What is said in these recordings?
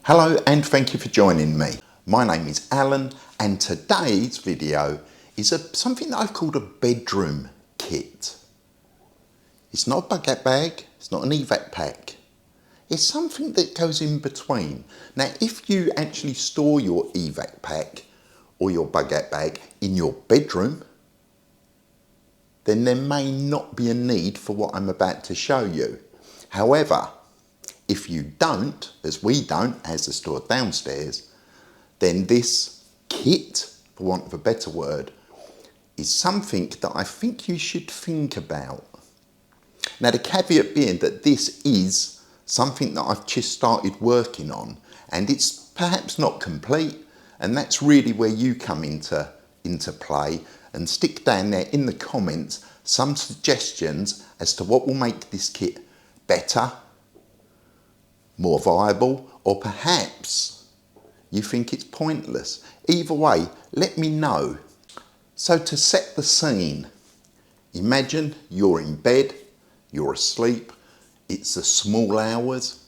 Hello and thank you for joining me. My name is Alan and today's video is something that I've called a bedroom kit. It's not a baguette bag, it's not an evac pack. It's something that goes in between. Now if you actually store your evac pack or your baguette bag in your bedroom, then there may not be a need for what I'm about to show you. However, if you don't, as we don't, as the store downstairs, then this kit, for want of a better word, is something that I think you should think about. Now the caveat being that this is something that I've just started working on and it's perhaps not complete, and that's really where you come into play, and stick down there in the comments some suggestions as to what will make this kit better, more viable, or perhaps you think it's pointless. Either way, let me know. So to set the scene, imagine you're in bed, you're asleep, it's the small hours,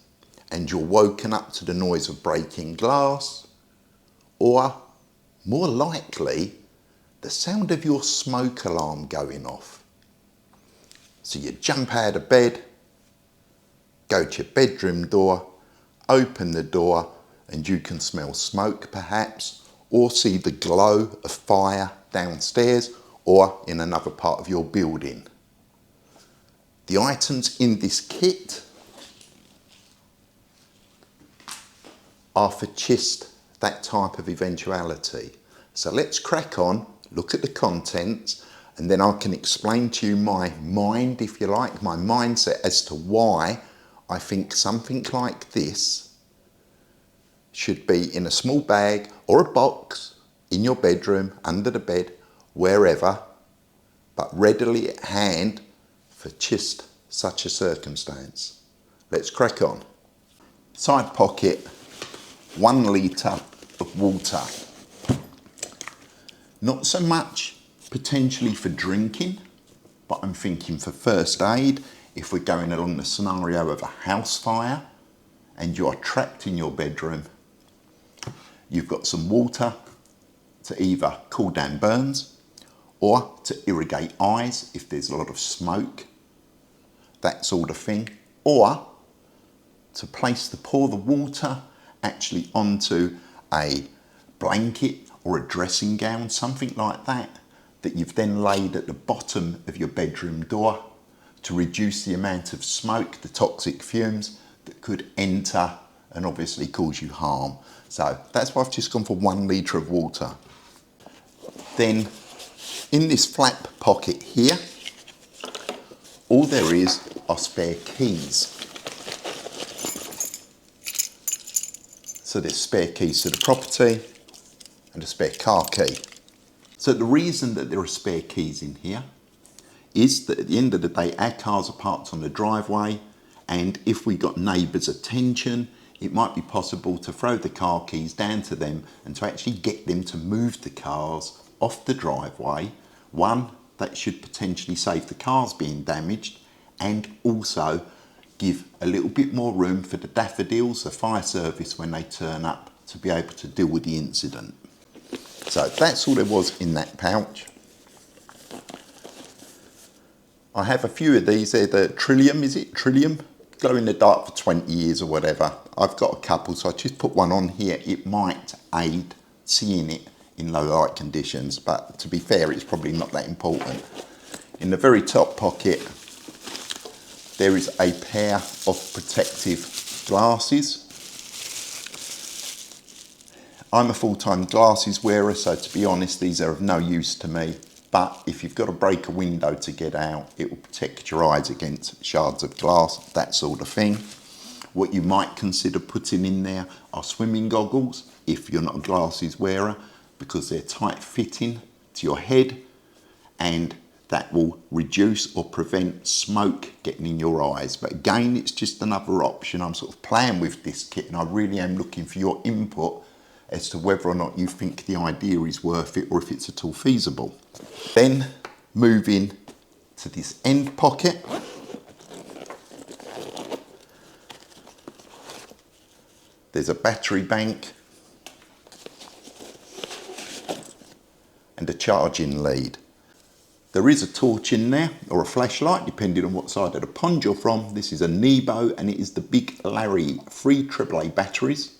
and you're woken up to the noise of breaking glass, or more likely, the sound of your smoke alarm going off. So you jump out of bed, go to your bedroom door, open the door, and you can smell smoke perhaps, or see the glow of fire downstairs or in another part of your building. The items in this kit are for just that type of eventuality. So let's crack on, look at the contents, and then I can explain to you my mind, if you like, my mindset as to why I think something like this should be in a small bag or a box in your bedroom, under the bed, wherever, but readily at hand for just such a circumstance. Let's crack on. Side pocket, 1 litre of water. Not so much potentially for drinking, but I'm thinking for first aid. If we're going along the scenario of a house fire and you're trapped in your bedroom, you've got some water to either cool down burns or to irrigate eyes if there's a lot of smoke, that sort of thing, or to pour the water actually onto a blanket or a dressing gown, something like that, that you've then laid at the bottom of your bedroom door to reduce the amount of smoke, the toxic fumes that could enter and obviously cause you harm. So that's why I've just gone for 1 litre of water. Then in this flap pocket here, all there is are spare keys. So there's spare keys to the property and a spare car key. So the reason that there are spare keys in here is that at the end of the day, our cars are parked on the driveway, and if we got neighbours' attention, it might be possible to throw the car keys down to them and to actually get them to move the cars off the driveway. One, that should potentially save the cars being damaged, and also give a little bit more room for the daffodils, the fire service, when they turn up, to be able to deal with the incident. So that's all there was in that pouch. I have a few of these. They're the Trillium, is it? Trillium? Glow in the dark for 20 years or whatever. I've got a couple, so I just put one on here. It might aid seeing it in low light conditions, but to be fair, it's probably not that important. In the very top pocket, there is a pair of protective glasses. I'm a full-time glasses wearer, so to be honest, these are of no use to me. But if you've got to break a window to get out, it will protect your eyes against shards of glass, that sort of thing. What you might consider putting in there are swimming goggles, if you're not a glasses wearer, because they're tight fitting to your head, and that will reduce or prevent smoke getting in your eyes. But again, it's just another option. I'm sort of playing with this kit, and I really am looking for your input as to whether or not you think the idea is worth it or if it's at all feasible. Then moving to this end pocket, There's a battery bank and a charging lead. There is a torch in there, or a flashlight, depending on what side of the pond you're from. This is a Nebo, and it is the Big Larry 3 AAA batteries.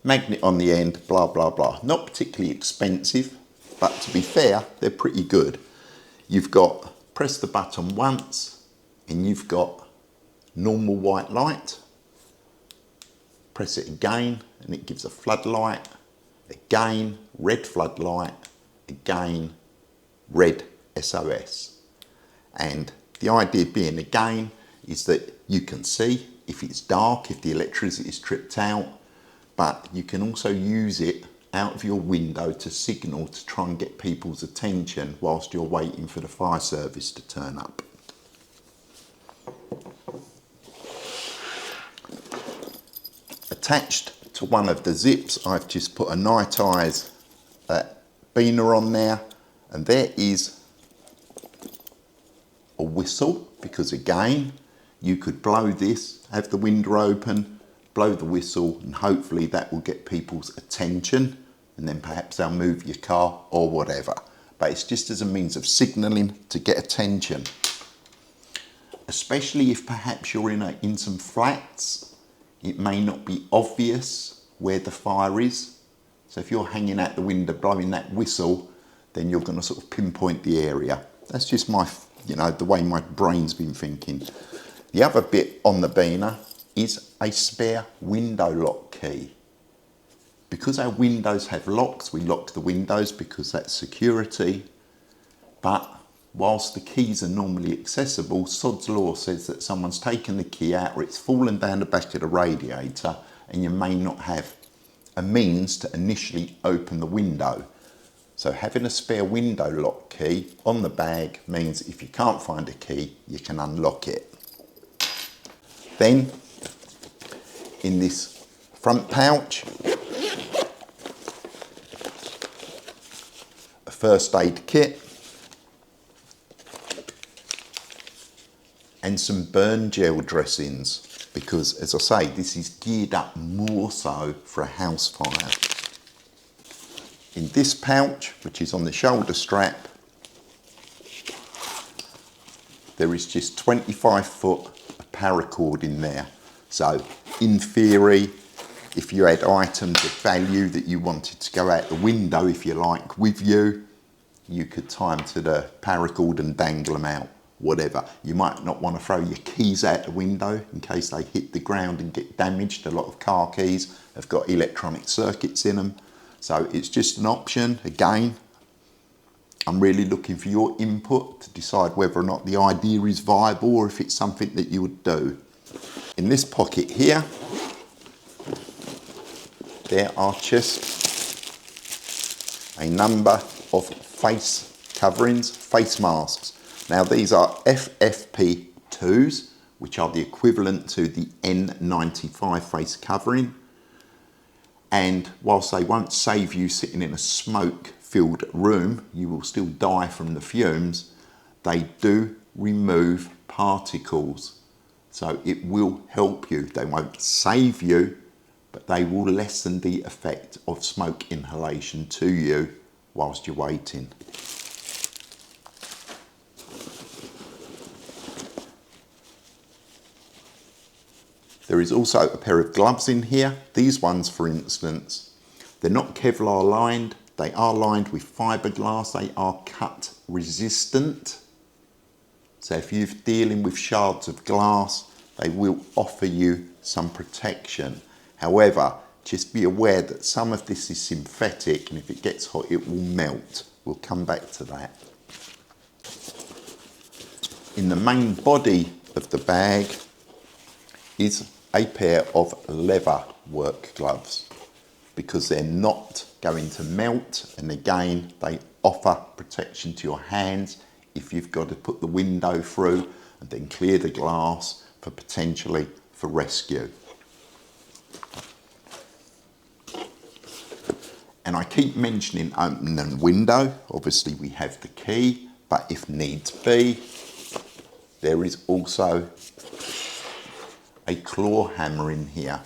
Magnet on the end, blah, blah, blah. Not particularly expensive, but to be fair, they're pretty good. You've got, press the button once, and you've got normal white light. Press it again, and it gives a floodlight. Again, red floodlight. Again, red SOS. And the idea being, again, is that you can see if it's dark, if the electricity is tripped out, but you can also use it out of your window to signal to try and get people's attention whilst you're waiting for the fire service to turn up. Attached to one of the zips, I've just put a night eyes beaner on there, and there is a whistle, because again, you could blow this, have the window open, blow the whistle, and hopefully that will get people's attention, and then perhaps they'll move your car or whatever. But it's just as a means of signalling to get attention. Especially if perhaps you're in some flats, it may not be obvious where the fire is. So if you're hanging out the window blowing that whistle, then you're going to sort of pinpoint the area. That's just my, the way my brain's been thinking. The other bit on the beaner is a spare window lock key. Because our windows have locks, we lock the windows because that's security. But whilst the keys are normally accessible, Sod's Law says that someone's taken the key out or it's fallen down the back of the radiator, and you may not have a means to initially open the window. So having a spare window lock key on the bag means if you can't find a key, you can unlock it. Then, in this front pouch, a first aid kit and some burn gel dressings, because as I say, this is geared up more so for a house fire. In this pouch, which is on the shoulder strap, there is just 25 foot of paracord in there. So in theory, if you had items of value that you wanted to go out the window, if you like, with you, you could tie them to the paracord and dangle them out, whatever. You might not want to throw your keys out the window in case they hit the ground and get damaged. A lot of car keys have got electronic circuits in them. So it's just an option. Again, I'm really looking for your input to decide whether or not the idea is viable or if it's something that you would do. In this pocket here, there are just a number of face coverings, face masks. Now these are FFP2s, which are the equivalent to the N95 face covering. And whilst they won't save you sitting in a smoke-filled room, you will still die from the fumes, they do remove particles. So it will help you. They won't save you, but they will lessen the effect of smoke inhalation to you whilst you're waiting. There is also a pair of gloves in here. These ones, for instance, they're not Kevlar lined. They are lined with fiberglass. They are cut resistant. So if you're dealing with shards of glass, they will offer you some protection. However, just be aware that some of this is synthetic, and if it gets hot, it will melt. We'll come back to that. In the main body of the bag is a pair of leather work gloves, because they're not going to melt, and again they offer protection to your hands if you've got to put the window through and then clear the glass for rescue. And I keep mentioning opening the window. Obviously we have the key, but if needs be, there is also a claw hammer in here.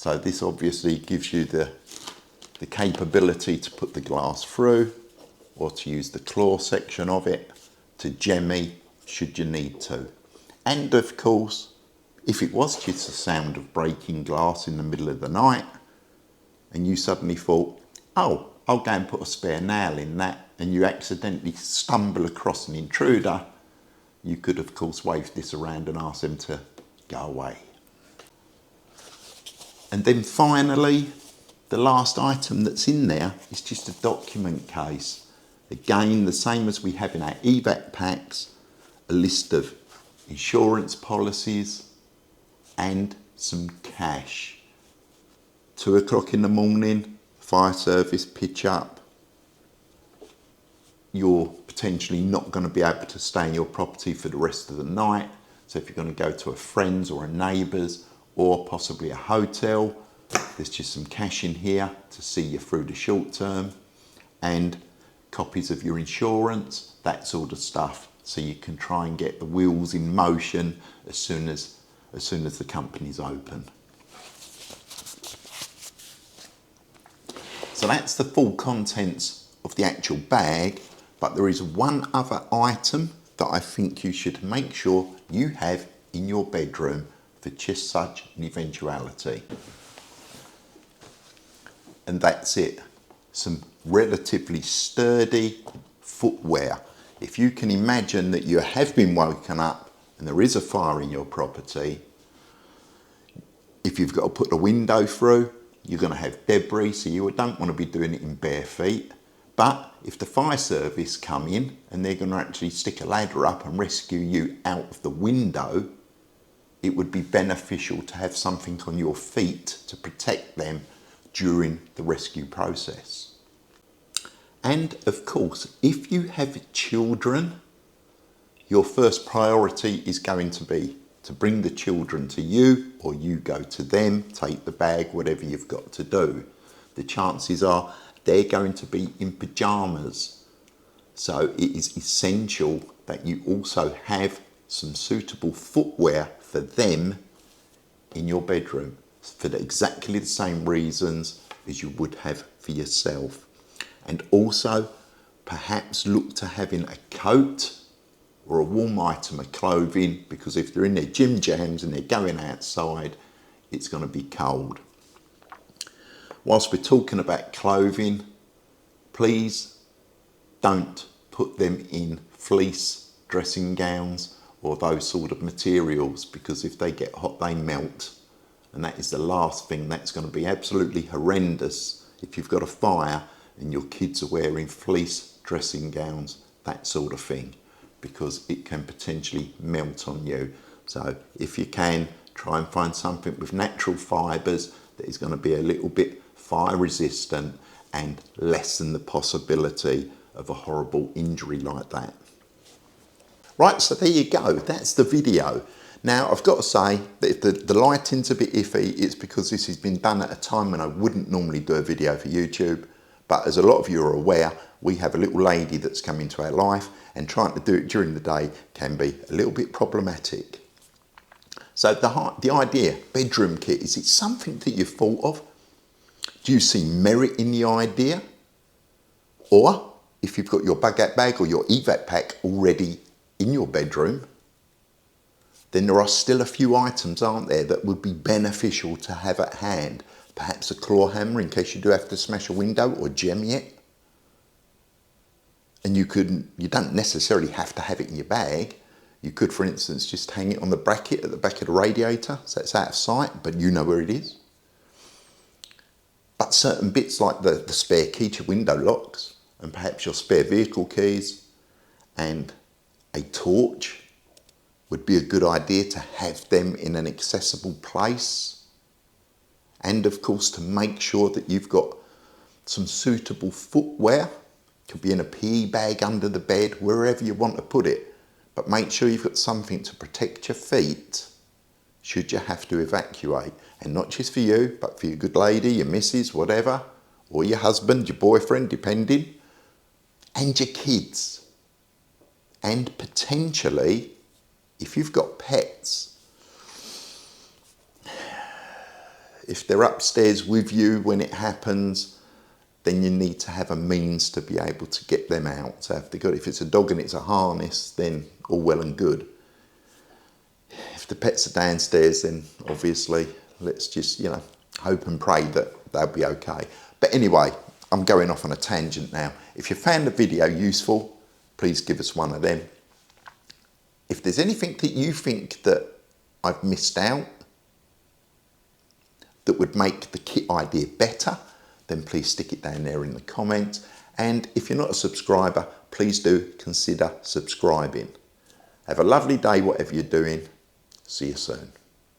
So this obviously gives you the capability to put the glass through, or to use the claw section of it to jemmy should you need to. And of course, if it was just the sound of breaking glass in the middle of the night and you suddenly thought, oh, I'll go and put a spare nail in that, and you accidentally stumble across an intruder, you could of course wave this around and ask them to go away. And then finally, the last item that's in there is just a document case. Again, the same as we have in our evac packs, a list of insurance policies and some cash. 2 o'clock in the morning, fire service pitch up. You're potentially not going to be able to stay in your property for the rest of the night. So if you're going to go to a friend's or a neighbour's or possibly a hotel, there's just some cash in here to see you through the short term, and copies of your insurance, that sort of stuff, so you can try and get the wheels in motion as soon as the company's open. So that's the full contents of the actual bag, but there is one other item that I think you should make sure you have in your bedroom for just such an eventuality. And that's it. Some relatively sturdy footwear. If you can imagine that you have been woken up and there is a fire in your property, if you've got to put the window through, you're going to have debris, so you don't want to be doing it in bare feet. But if the fire service come in and they're going to actually stick a ladder up and rescue you out of the window, it would be beneficial to have something on your feet to protect them during the rescue process. And of course, if you have children, your first priority is going to be to bring the children to you, or you go to them, take the bag, whatever you've got to do. The chances are they're going to be in pyjamas. So it is essential that you also have some suitable footwear for them in your bedroom for exactly the same reasons as you would have for yourself. And also perhaps look to having a coat or a warm item of clothing, because if they're in their gym jams and they're going outside, it's going to be cold. Whilst we're talking about clothing, please don't put them in fleece dressing gowns or those sort of materials, because if they get hot they melt, and that is the last thing. That's going to be absolutely horrendous if you've got a fire and your kids are wearing fleece dressing gowns, that sort of thing, because it can potentially melt on you. So if you can, try and find something with natural fibres that is going to be a little bit fire resistant and lessen the possibility of a horrible injury like that. Right, so there you go, that's the video. Now I've got to say that if the lighting's a bit iffy, it's because this has been done at a time when I wouldn't normally do a video for YouTube. But as a lot of you are aware, we have a little lady that's come into our life, and trying to do it during the day can be a little bit problematic. So the idea, bedroom kit, is it something that you've thought of? Do you see merit in the idea? Or if you've got your bug-out bag or your evac pack already in your bedroom, then there are still a few items, aren't there, that would be beneficial to have at hand. Perhaps a claw hammer in case you do have to smash a window or jemmy it. And you don't necessarily have to have it in your bag. You could, for instance, just hang it on the bracket at the back of the radiator, so it's out of sight, but you know where it is. But certain bits like the spare key to window locks, and perhaps your spare vehicle keys, and a torch would be a good idea to have them in an accessible place. And of course, to make sure that you've got some suitable footwear. Could be in a PE bag under the bed, wherever you want to put it. But make sure you've got something to protect your feet should you have to evacuate. And not just for you, but for your good lady, your missus, whatever, or your husband, your boyfriend, depending, and your kids. And potentially, if you've got pets, if they're upstairs with you when it happens, then you need to have a means to be able to get them out. So if it's a dog and it's a harness, then all well and good. If the pets are downstairs, then obviously let's just, hope and pray that they'll be okay. But anyway, I'm going off on a tangent now. If you found the video useful, please give us one of them. If there's anything that you think that I've missed out that would make the kit idea better, then please stick it down there in the comments. And if you're not a subscriber, please do consider subscribing. Have a lovely day, whatever you're doing. See you soon.